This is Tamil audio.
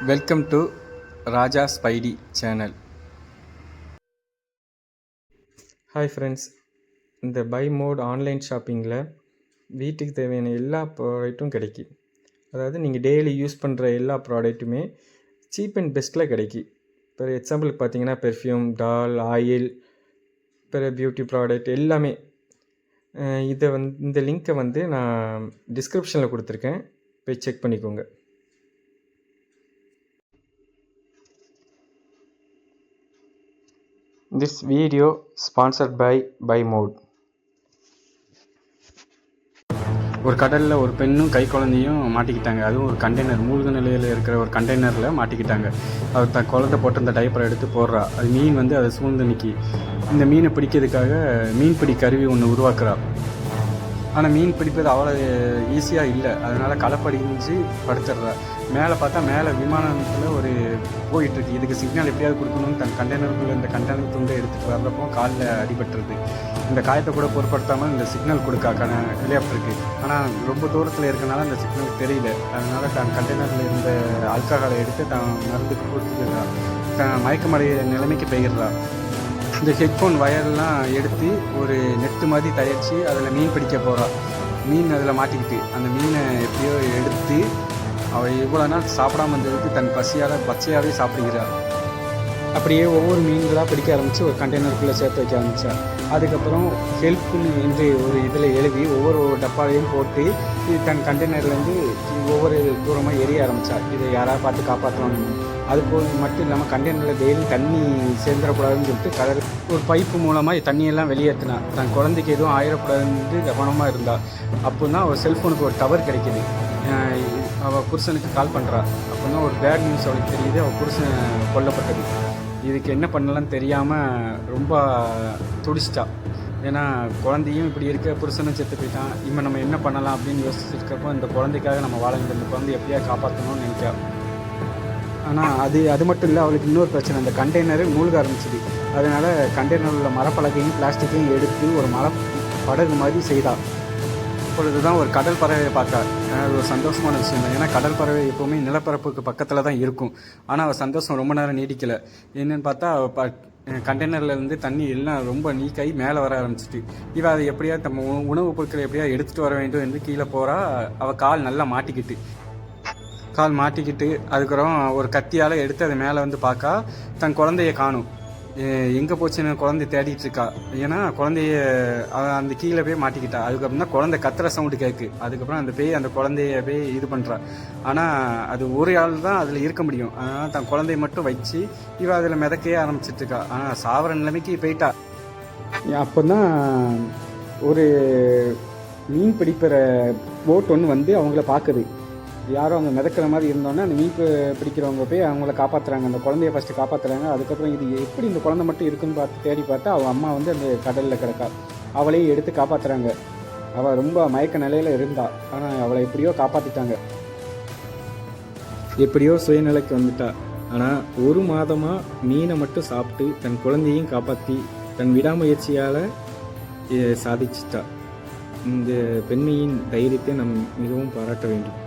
Welcome to Raja Spidey channel. Hi friends, இந்த பை மோட் ஆன்லைன் ஷாப்பிங்கில் வீட்டுக்கு தேவையான எல்லா ப்ராடக்ட்டும் கிடைக்கும். அதாவது நீங்கள் டெய்லி யூஸ் பண்ணுற எல்லா ப்ராடக்ட்டுமே சீப் அண்ட் பெஸ்ட்டில் கிடைக்கும். இப்போ எக்ஸாம்பிளுக்கு பார்த்தீங்கன்னா பெர்ஃப்யூம், டால், ஆயில், பிற பியூட்டி ப்ராடக்ட் எல்லாமே. இந்த லிங்க்கை நான் டிஸ்கிரிப்ஷனில் கொடுத்துருக்கேன், போய் செக் பண்ணிக்கோங்க. This video sponsored by BuyMode. ஒரு கடலில் ஒரு பெண்ணும் கை குழந்தையும் மாட்டிக்கிட்டாங்க. அதுவும் ஒரு கண்டெய்னர், மூழ்க நிலையில் இருக்கிற ஒரு கண்டெய்னரில் மாட்டிக்கிட்டாங்க. அவர் தன் குழந்தை போட்டு அந்த டைப்பரை எடுத்து போடுறா. அது மீன் அதை சூழ்ந்து நிற்கி. இந்த மீனை பிடிக்கிறதுக்காக மீன்பிடி கருவி ஒன்று உருவாக்குறா. ஆனால் மீன் பிடிப்பது அவ்வளோ ஈஸியாக இல்லை. அதனால் களப்படிஞ்சு படுத்துடுறா. மேலே பார்த்தா மேலே விமானத்தில் ஒரு போயிட்டுருக்கு. இதுக்கு சிக்னல் எப்படியாவது கொடுக்கணும்னு தன் கண்டெய்னருக்குள்ளே இந்த கண்டெய்னர் துண்டை எடுத்துகிட்டு வர்றப்போ காலில் அடிபட்டுருது. இந்த காயத்தை கூட பொருட்படுத்தாமல் இந்த சிக்னல் கொடுக்காக்கான விளையாட்டுருக்கு. ஆனால் ரொம்ப தூரத்தில் இருக்கனால அந்த சிக்னல் தெரியல. அதனால் தன் கண்டெய்னரில் இருந்த ஆல்கஹாலை எடுத்து தான் மருந்துக்கு கொடுத்துக்கிறா. தன் மயக்கமடைய நிலைமைக்கு போயிடுறா. இந்த ஹெட்ஃபோன் வயர்லாம் எடுத்து ஒரு நெட்டு மாதிரி தயாரித்து அதில் மீன் பிடிக்க போகிறா. மீன் அதில் மாட்டிக்கிட்டு அந்த மீனை எப்படியோ எடுத்து அவள் இவ்வளோ நாள் சாப்பிடாமல் இருந்ததுக்கு தன் பசியால் பச்சையாகவே சாப்பிடுகிறாள். அப்படியே ஒவ்வொரு மீன்களாக பிடிக்க ஆரம்பித்து ஒரு கண்டெய்னருக்குள்ளே சேர்த்து வைக்க ஆரம்பித்தாள். அதுக்கப்புறம் ஹெல்ப்னு என்று ஒரு இதில் எழுதி ஒவ்வொரு டப்பாவையும் போட்டு இது தன் கண்டெய்னர்லேருந்து ஒவ்வொரு தூரமாக எரிய ஆரம்பித்தாள். இதை யாராவது பார்த்து காப்பாற்றணும். அது மட்டும் இல்லாமல் கண்டெய்னரில் டெய்லி தண்ணி சேர்ந்துடக்கூடாதுன்னு சொல்லிட்டு ஒரு பைப்பு மூலமாக தண்ணியெல்லாம் வெளியேற்றினா. தன் குழந்தைக்கு எதுவும் ஆயிடக்கூடாதுன்னு கவனமாக இருந்தாள். அப்போ தான் அவள் செல்ஃபோனுக்கு ஒரு டவர் கிடைக்கிது. அவள் புருஷனுக்கு கால் பண்ணுறா. அப்போ தான் ஒரு பேட் நியூஸ் அவளுக்கு தெரியுது, அவள் புருஷன் கொல்லப்பட்டது. இதுக்கு என்ன பண்ணலான்னு தெரியாமல் ரொம்ப துடிச்சிட்டா. ஏன்னா குழந்தையும் இப்படி இருக்க, புருஷனும் செத்து போயிட்டான். இப்போ நம்ம என்ன பண்ணலாம் அப்படின்னு யோசிச்சுருக்கப்போ இந்த குழந்தைக்காக நம்ம வாழ வேண்டும், இந்த குழந்தை எப்படியா காப்பாற்றணும்னு நினைக்கா. ஆனால் அது மட்டும் இல்லை, அவளுக்கு இன்னொரு பிரச்சனை. அந்த கண்டெய்னரு மூழ்க ஆரம்பிச்சிது. அதனால் கண்டெய்னரில் உள்ள மரப்பலகையும் பிளாஸ்டிக்கையும் எடுத்து ஒரு படகு மாதிரி செய்தாள். அப்பொழுது தான் ஒரு கடல் பறவையை பார்த்தா. அது ஒரு சந்தோஷமான விஷயம் தான். ஏன்னா கடல் பறவை எப்போவுமே நிலப்பரப்புக்கு பக்கத்தில் தான் இருக்கும். ஆனால் அவள் சந்தோஷம் ரொம்ப நேரம் நீடிக்கலை. என்னென்னு பார்த்தா கண்டெய்னர்லேருந்து தண்ணி எல்லாம் ரொம்ப நீக்காகி மேலே வர ஆரம்பிச்சிட்டு இவள் அதை எப்படியா நம்ம உணவுப் பொருட்களை எப்படியா எடுத்துகிட்டு வர வேண்டும் என்று கீழே போகிறா. அவள் கால் நல்லா மாட்டிக்கிட்டு அதுக்கப்புறம் ஒரு கத்தியால் எடுத்து அது மேலே பார்க்கா. தன் குழந்தைய காணும். எங்கே போச்சுன்னு குழந்தைய தேடிட்டு இருக்கா. ஏன்னா குழந்தைய அந்த கீழே போய் மாட்டிக்கிட்டா. அதுக்கப்புறம் தான் குழந்தை கத்துற சவுண்டு கேட்கு. அதுக்கப்புறம் அந்த குழந்தைய போய் இது பண்ணுறா. ஆனால் அது ஒரு ஆள் தான் அதில் இருக்க முடியும். அதனால் தன் குழந்தைய மட்டும் வச்சு இவள் அதில் மிதக்கையே ஆரம்பிச்சிட்ருக்கா. ஆனால் சாவர நிலைமைக்கு போயிட்டா. அப்போ தான் ஒரு மீன் பிடிக்கிற போட் ஒன்று அவங்கள பார்க்குது. யாரும் அவங்க மிதக்கிற மாதிரி இருந்தோன்னே அந்த மீன் பிடிக்கிறவங்க போய் அவங்கள காப்பாற்றுறாங்க. அந்த குழந்தைய ஃபஸ்ட்டு காப்பாற்றுறாங்க. அதுக்கப்புறம் இது எப்படி இந்த குழந்தை மட்டும் இருக்குன்னு தேடி பார்த்தா அவள் அம்மா அந்த கடலில் கிடக்கா. அவளையும் எடுத்து காப்பாற்றுறாங்க. அவள் ரொம்ப மயக்க நிலையில் இருந்தாள். ஆனால் அவளை எப்படியோ காப்பாற்றிட்டாங்க. எப்படியோ சுயநிலைக்கு வந்துட்டா. ஆனால் ஒரு மாதமாக மீனை மட்டும் சாப்பிட்டு தன் குழந்தையும் காப்பாற்றி தன் விடாமுயற்சியால் சாதிச்சிட்டா. இந்த பெண்மையின் தைரியத்தை நாம் மிகவும் பாராட்ட வேண்டும்.